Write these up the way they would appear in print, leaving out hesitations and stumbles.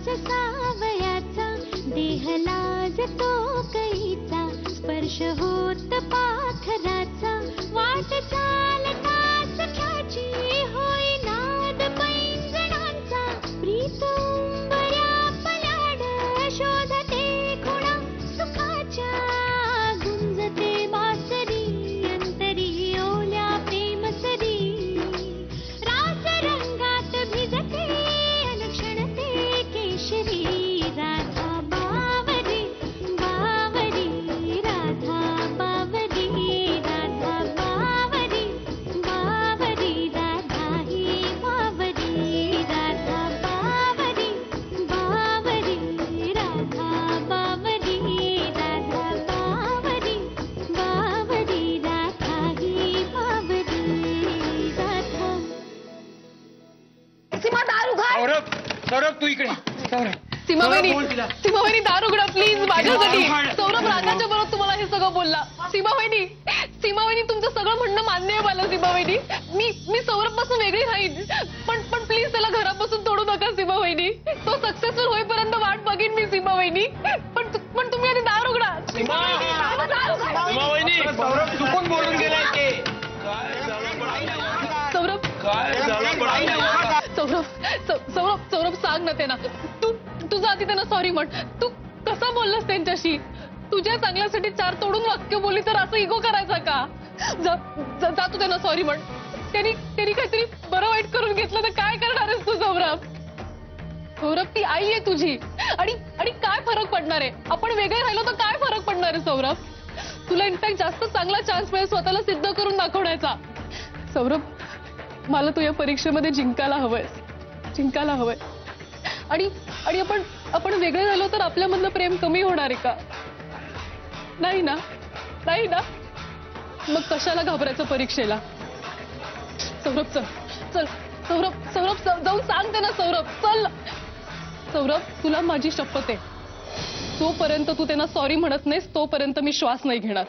श्वास सावयाचा देह लाजतो कैचा स्पर्श होत पाखराचा वाट चालता सख्याची होई नाद पैंजणांचा प्रीत उंबऱ्या पलाड शोधते खुणा सुखाच्या गुंजते बासरी अंतरी ओल्या प्रेमसरी रास रंगात भिजते अलक्षणते केशरी राधा बावरी बावरी राधा बावरी राधा बावरी बावरी राधा ही बावरी राधा बावरी बावरी राधा बावरी राधा बावरी बावरी राधा ही बावरी राधा सीमा दार उघड. सौरभ सौरभ तू इकडे सौरभ सीमावहिनी दार उघडा प्लीज माझ्यासाठी. सौरभ रागाच्या बरोबर तुम्हाला हे सगळं बोलला. सीमावहिनी तुमचं सगळं म्हणणं मान्य आहे मला. सीमावहिनी मी सौरभ पासून वेगळी राहीन पण प्लीज त्याला घरापासून तोडू नका सीमावहिनी. तो सक्सेसफुल होईपर्यंत वाट बघीन मी सीमावहिनी. पण तुम्ही आधी दार उघडा. सीमावहिनी सौरभ चुकून बोलून गेलाय ते. सौरभ सौरभ सांग ना त्यांना. तुझं आधी त्यांना सॉरी म्हण. तू कसं बोललास त्यांच्याशी. तुझ्या चांगल्यासाठी चार तोडून वाक्य बोलली तर असं इगो करायचा का. जा तू त्यांना सॉरी म्हण. त्यांनी काहीतरी बरं वाईट करून घेतलं तर काय करणार आहेस तू सौरभ. ती आई आहे तुझी आणि काय फरक पडणार आहे. आपण वेगळे राहिलो तर काय फरक पडणार आहे सौरभ. तुला इनफॅक्ट जास्त चांगला चान्स मिळेल स्वतःला सिद्ध करून दाखवण्याचा. सौरभ मला तू या परीक्षेमध्ये जिंकायला हवंय. आणि आपण वेगळे झालो तर आपल्यामधलं प्रेम कमी होणार आहे का. नाही ना. मग कशाला घाबरायचं परीक्षेला. सौरभ चल सौरभ जाऊन सांगते ना सौरभ. चल सौरभ तुला माझी शपथ आहे. जोपर्यंत तू त्यांना सॉरी म्हणत नाहीस तोपर्यंत मी श्वास नाही घेणार.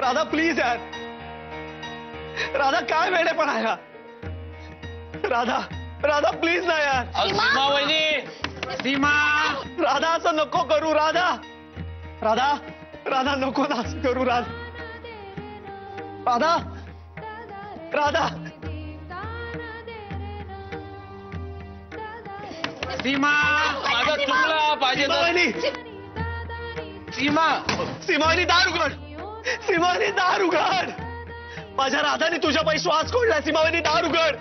राधा प्लीज यार. राधा काय वेडेपण आहे हा. राधा प्लीज ना यार. सीमा राधा असं नको करू. राधा नको ना असं करू. राधा सीमा माझा चुकला पाहिजे. सीमावहिनी दार उघड. माझ्या राधाने तुझ्या पायी श्वास कोंडला. सीमावहिनी दार उघड.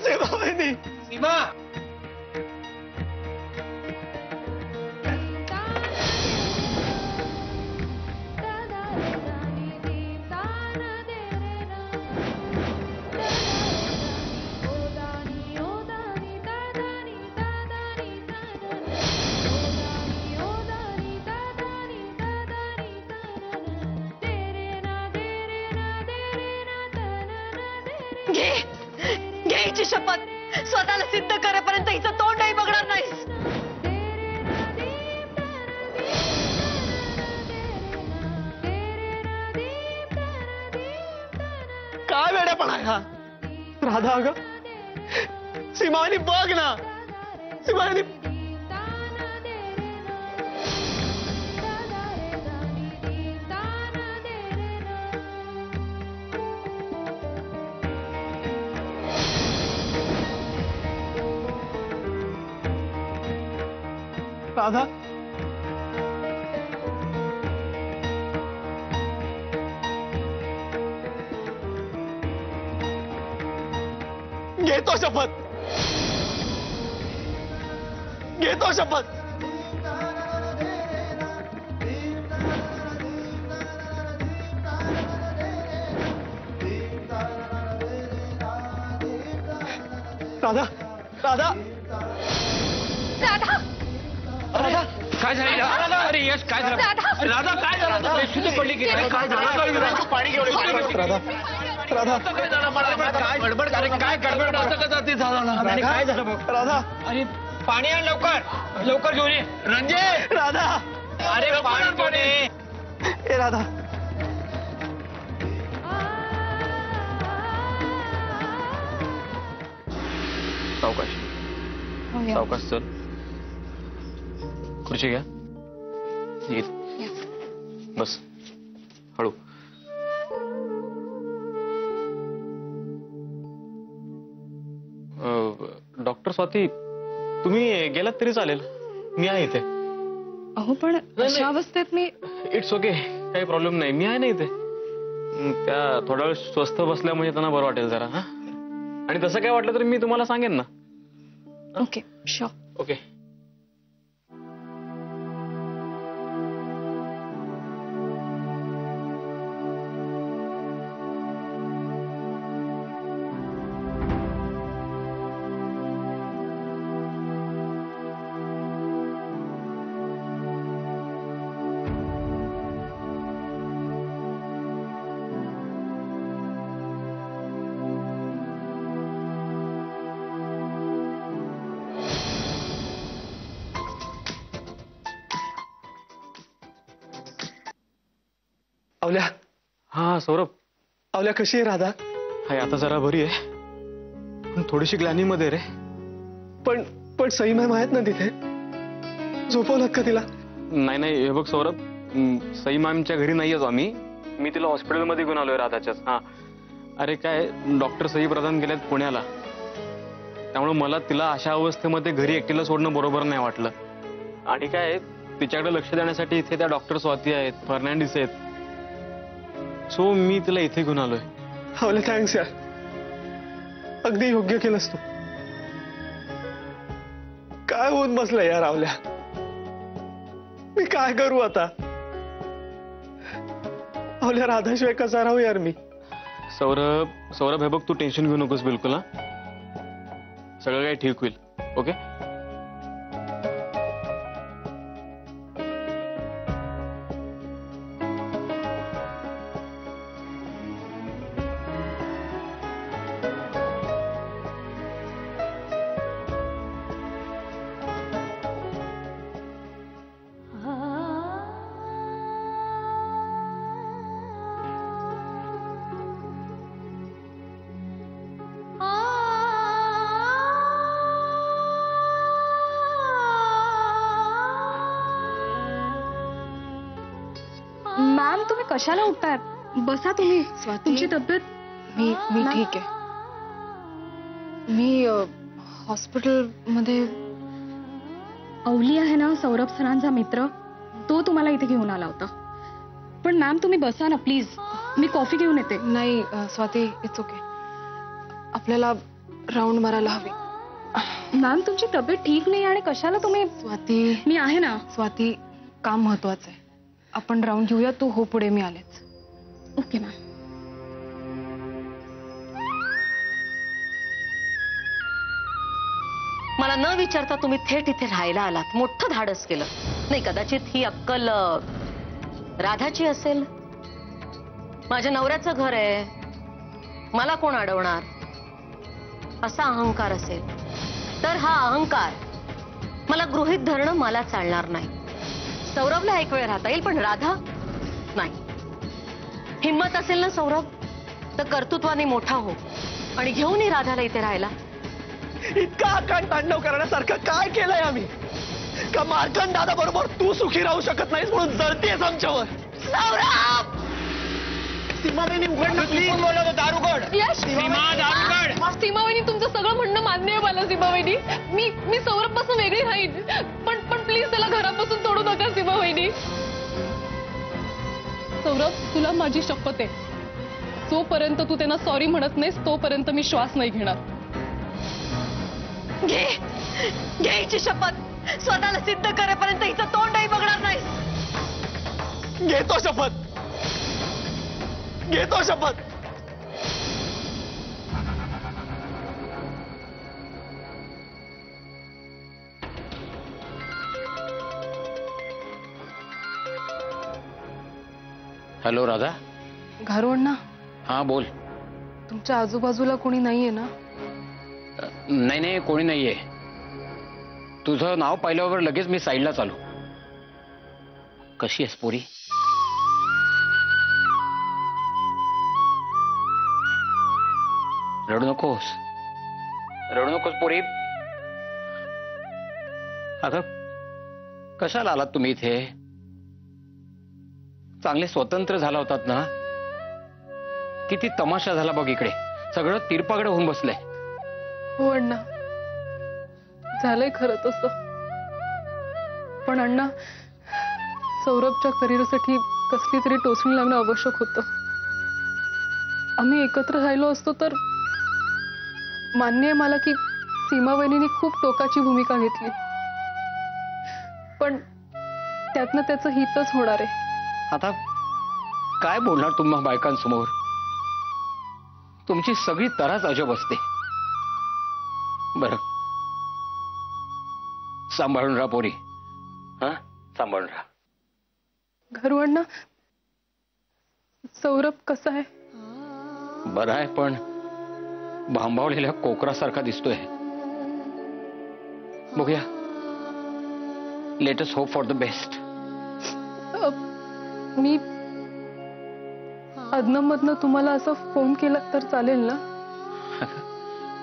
सीमावहिनी. सीमा घे हिची शपथ. स्वतःला सिद्ध करेपर्यंत हिचं तोंडही बघणार नाहीस. काय वेडेपण आहे हा. राधा अगं सीमावहिनी बघ ना. सीमावहिनी राधा घेतो शपथ. राधा काय झालं. अरे यश काय झालं. राधा काय झालं. पडली की काय झालं. पाणी घेऊन. राधा काय गडबड अरे काय गडबड असं का जाते झालं आणि काय झालं बघ राधा आणि पाणी आण लवकर लवकर घेऊन ये रंजे राधा अरे पाणी घेऊन ये ए राधा सावकाश सावकाश चल खुर्ची घ्या ये. बस हळू डॉक्टर स्वाती तुम्ही गेलात तरी चालेल मी आहे इथे अहो पण अशा अवस्थेत मी इट्स ओके काही प्रॉब्लेम नाही मी आहे ना इथे त्या थोडा वेळ स्वस्थ बसल्या म्हणजे त्यांना बरं वाटेल जरा हा आणि तसं काय वाटलं तर मी तुम्हाला सांगेन ना ओके शुअर ओके अवल्या हा सौरभ अवल्या कशी आहे राधा हाय आता जरा बरी आहे पण थोडीशी ग्लॅनीमध्ये रे पण पण सई मॅम आहेत ना तिथे झोपवलं का तिला नाही नाही हे बघ सौरभ सई मॅमच्या घरी नाही येतो आम्ही मी तिला हॉस्पिटलमध्ये घेऊन आलोय राधाच्याच हा अरे काय डॉक्टर सई प्रधान गेल्यात पुण्याला त्यामुळे मला तिला अशा अवस्थेमध्ये घरी एकटीला सोडणं बरोबर नाही वाटलं आणि काय तिच्याकडे लक्ष देण्यासाठी इथे त्या डॉक्टर स्वाती आहेत फर्नांडिस आहेत सो मी तिला इथे घेऊन आलोय अवल्या थँक्स यार अगदी योग्य केलंस तू काय होऊन बसलं यार अवल्या मी काय करू आता अवल्या राधाशिवाय कसा राहू यार मी सौरभ सौरभ हे बघ तू टेन्शन घेऊ नकोस बिलकुल हा सगळं काही ठीक होईल ओके मॅम तुम्ही कशाला उठताय बसा तुम्ही तुमची तब्येत मी ठीक आहे मी हॉस्पिटल मध्ये अवली आहे ना सौरभ सरांचा मित्र तो तुम्हाला इथे घेऊन आला होता पण मॅम तुम्ही बसा ना प्लीज मी कॉफी घेऊन येते नाही स्वाती इट्स ओके आपल्याला राऊंड मारायला हवी मॅम तुमची तब्येत ठीक नाही आणि कशाला तुम्ही स्वाती मी आहे ना स्वाती काम महत्वाचं आहे आपण राऊंड घेऊया तू हो पुढे मी आलेच ओके मॅम मला न विचारता तुम्ही थेट इथे राहायला आलात मोठं धाडस केलं नाही कदाचित ही अक्कल राधाची असेल माझ्या नवऱ्याचं घर आहे मला कोण अडवणार असा अहंकार असेल तर हा अहंकार मला गृहीत धरणं मला चालणार नाही सौरभला एक वेळ राहता येईल पण राधा नाही हिम्मत असेल ना सौरभ तर कर्तृत्वाने मोठा हो आणि घेऊन ये राधाला इथे राहायला इतका आकांड तांडव करण्यासारखं काय केलंय आम्ही का मार्कंड दादा बरोबर तू सुखी राहू शकत नाहीस म्हणून जळतेस आमच्यावर सौरभ सीमाने उघडणं प्लीज बोलवलं दारुगड सीमा दारुगड सीमावहिनी तुमचं सगळं म्हणणं मान्य आहे मला सीमावहिनी मी सौरभ पासून वेगळी राहीन पण प्लीज त्याला घरापासून तोडू नका सीमावहिनी सौरभ तुला माझी शपथ आहे जोपर्यंत तू त्यांना सॉरी म्हणत नाहीस तोपर्यंत मी श्वास नाही घेणार घ्यायची शपथ स्वतःला सिद्ध करेपर्यंत हिचं तोंडही बघणार नाही घेतो शपथ घेतो शपथ हॅलो राधा घारोड ना हा बोल तुमच्या आजूबाजूला कोणी नाहीये ना? नाही नाही, कोणी नाहीये. तुझं नाव पाहिल्यावर लगेच मी साईडला चालू. कशी आहेस पोरी? रडू नकोस, रडू नकोस पोरी. अगं कशाला आलात तुम्ही इथे? चांगले स्वतंत्र झाला होतात ना? किती तमाशा झाला बघ इकडे. सगळं तिरपागड होऊन बसलंय. हो अण्णा, झालंय खरं तसं. पण अण्णा, सौरभच्या करिअरसाठी कसली तरी टोचणी लागणं आवश्यक होतं. आम्ही एकत्र राहिलो असतो तर मान्य आहे मला की सीमा वहिनीने खूप टोकाची भूमिका घेतली, पण त्यातनं त्याचं हितच होणार आहे. आता काय बोलणार तुम्हा बायकांसमोर? तुमची सगळी तराच अजब असते. बरं, सांभाळून राहा पोरी. हा, सांभाळून राहा. घरू अण्णा, सौरभ कसा आहे? बरं आहे, पण भांबावलेल्या कोकरासारखा दिसतोय. बघूया. Let us hope for the best. मी अदनमधनं तुम्हाला असं फोन केला तर चालेल ना?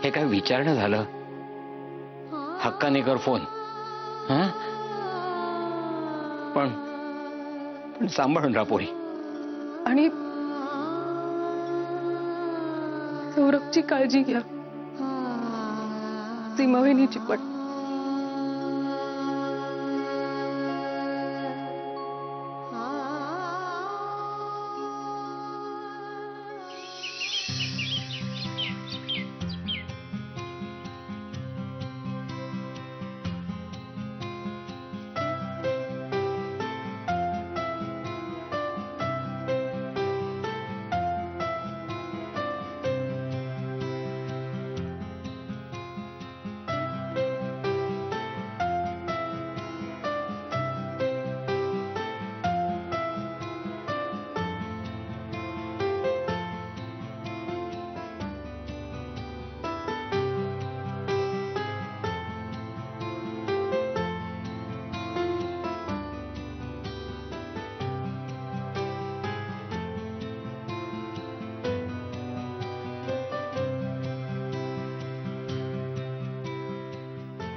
हे काय विचारणं झालं? हक्काने कर फोन. हा, पण सांभाळून राहा पोरी. आणि सौरभची काळजी घ्या. सीमा वहिनीची पण.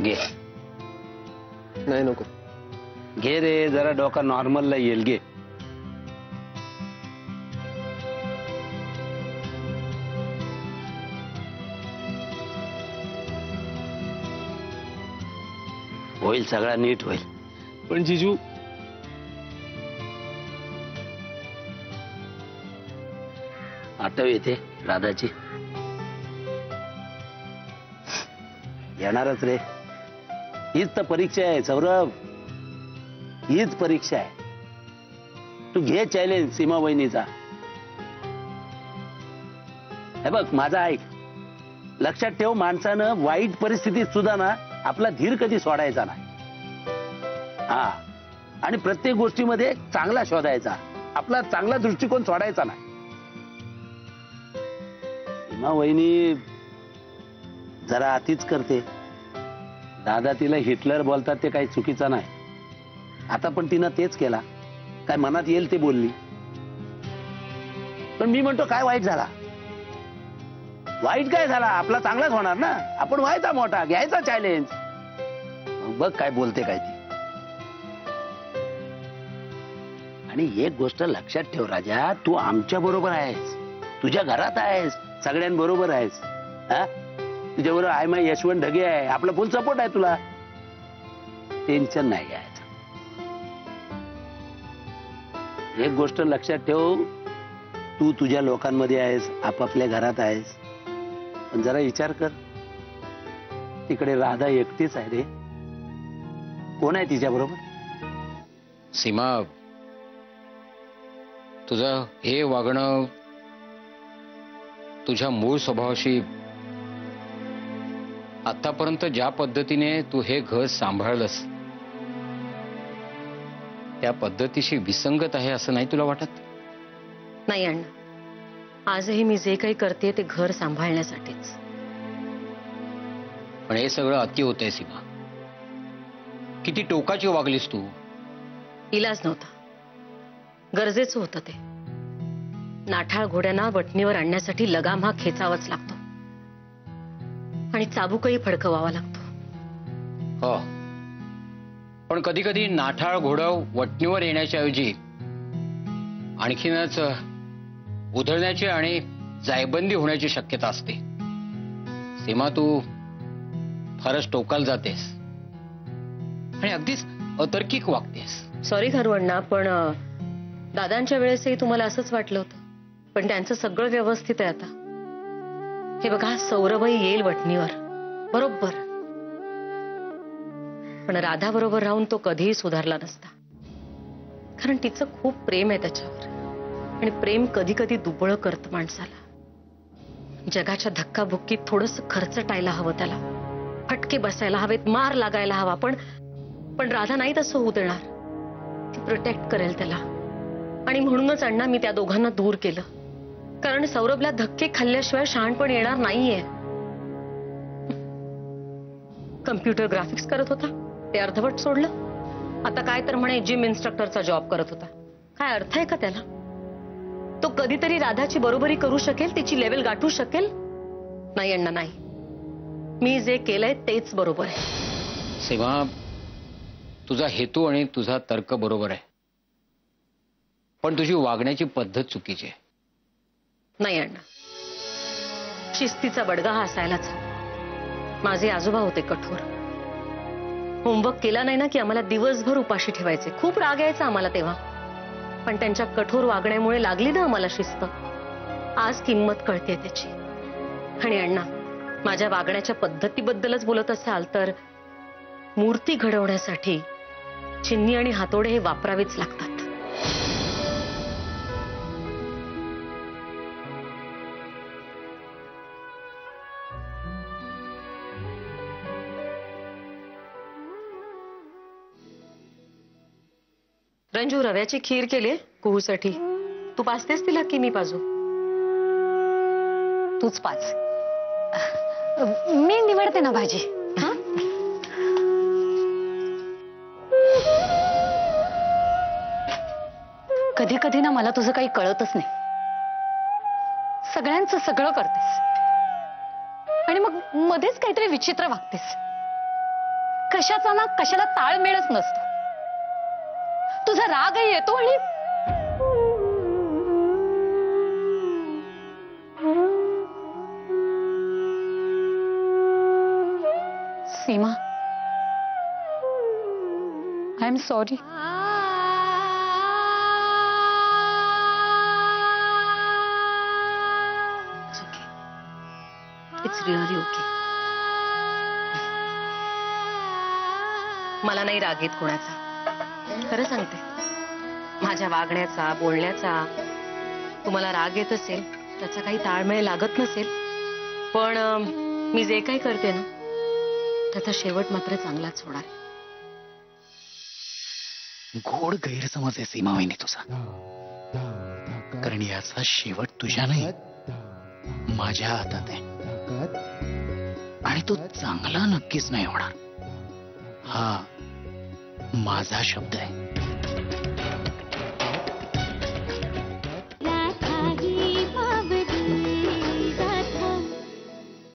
घे. नाही नको. घे रे, जरा डोका नॉर्मलला येईल. घे. होईल, सगळा नीट होईल. पण जिजू, आठव येते राधाची? येणारच रे. हीच तर परीक्षा आहे सौरभ, हीच परीक्षा आहे. तू घे चॅलेंज सीमा वहिनीचा. हे बघ, माझा ऐक. लक्षात ठेव, माणसानं वाईट परिस्थितीत सुद्धा ना आपला धीर कधी सोडायचा नाही. हा, आणि प्रत्येक गोष्टीमध्ये चांगला शोधायचा, आपला चांगला दृष्टिकोन सोडायचा नाही. सीमा वहिनी जरा अतिच करते. दादा तिला हिटलर बोलतात ते काही चुकीचं नाही. आता पण तिनं तेच केला. काय मनात येईल ते बोलली. पण मी म्हणतो, काय वाईट झाला? वाईट काय झाला? आपला चांगलाच होणार ना. आपण व्हायचा मोठा, घ्यायचा चॅलेंज. बघ काय बोलते काय ती. आणि एक गोष्ट लक्षात ठेव राजा, तू आमच्या बरोबर आहेस, तुझ्या घरात आहेस, सगळ्यांबरोबर आहेस. हा, तुझ्याबरोबर आय माय यशवंत ढगे आहे, आपला फुल सपोर्ट आहे तुला. टेन्शन नाही घ्यायचं. एक गोष्ट लक्षात ठेव, तू तुझ्या लोकांमध्ये आहेस, आपापल्या घरात आहेस. पण जरा विचार कर, तिकडे राधा एकटीच आहे रे. कोण आहे तिच्या बरोबर? सीमा, तुझं हे वागणं तुझ्या मूळ स्वभावाशी, आतापर्यंत ज्या पद्धतीने तू हे घर सांभाळलंस त्या पद्धतीशी विसंगत आहे असं नाही तुला वाटत? नाही अण्णा, आजही मी जे काही करते ते घर सांभाळण्यासाठीच. पण हे सगळं अति होतंय सीमा. किती टोकाची वागलीस तू. इलाज नव्हता, गरजेचं होतं ते. नाठाळ घोड्यांना वटणीवर आणण्यासाठी लगाम हा खेचावाच लागतो आणि चाबूकही फडकवावा लागतो. हो, पण कधी कधी नाठाळ घोडं वटणीवर येण्याच्या ऐवजी आणखीनच उधळण्याची आणि जायबंदी होण्याची शक्यता असते. सीमा, तू फारच टोकाला जातेस आणि अगदीच अतर्किक वागतेस. सॉरी घरवण्णा, पण दादांच्या वेळेसही तुम्हाला असंच वाटलं होतं. पण त्यांचं सगळं व्यवस्थित आहे आता. हे बघा, सौरभही येईल वटणीवर बरोबर. पण राधा बरोबर राहून तो कधीही सुधारला नसता. कारण तिचं खूप प्रेम आहे त्याच्यावर आणि प्रेम कधी कधी दुबळं करतं माणसाला. जगाच्या धक्काबुक्कीत थोडंसं खर्चटायला हवं, त्याला फटके बसायला हवेत, मार लागायला हवा. पण राधा नाही तसं होऊ देणार. ती प्रोटेक्ट करेल त्याला. आणि म्हणूनच अण्णा मी त्या दोघांना दूर केलं. कारण सौरभला धक्के खाल्ल्याशिवाय शहाणपण येणार नाहीये. कम्प्युटर ग्राफिक्स करत होता, ते अर्धवट सोडलं. आता काय तर म्हणे जिम इन्स्ट्रक्टरचा जॉब करत होता. काय अर्थ आहे का त्याला? तो कधीतरी राधाची बरोबरी करू शकेल, तिची लेवल गाठू शकेल? नाही अण्णा, नाही. मी जे केलंय तेच बरोबर आहे. सीमा, तुझा हेतू आणि तुझा तर्क बरोबर आहे, पण तुझी वागण्याची पद्धत चुकीची आहे. नाही अण्णा, शिस्तीचा बडगा हा असायलाच हवा. माझे आजोबा होते कठोर. होमवर्क केला नाही ना की आम्हाला दिवसभर उपाशी ठेवायचे. खूप राग यायचा आम्हाला तेव्हा. पण त्यांच्या कठोर वागण्यामुळे लागली ना आम्हाला शिस्त. आज किंमत कळते त्याची. आणि अण्णा, माझ्या वागण्याच्या पद्धतीबद्दलच बोलत असाल तर मूर्ती घडवण्यासाठी चिन्नी आणि हातोडे हे वापरावेच लागतात. रंजू, रव्याची खीर केली कुहूसाठी. तू पाजतेस तिला की मी पाजू? तूच पाच. मी निवडते ना भाजी. कधी कधी ना मला तुझं काही कळतच नाही. सगळ्यांचं सगळं करतेस आणि मग मध्येच काहीतरी विचित्र वागतेस. कशाचा ना कशाला ताळमेळच नसतो. तुझा रागही येतो आणि Seema, I am sorry. It's really okay. मला नाही राग येत कोणाचा. खरं सांगते, माझ्या वागण्याचा, बोलण्याचा तुम्हाला राग येत असेल, त्याचा काही ताळमेळ लागत नसेल, पण मी जे काही करते ना त्याचा शेवट मात्र चांगलाच होणार आहे. गोड गैरसमज आहे सीमा वहिनी तुझा. कारण याचा शेवट तुझ्या नाही, माझ्या हातात आहे. आणि तो चांगला नक्कीच नाही होणार. हा माझा शब्द आहे.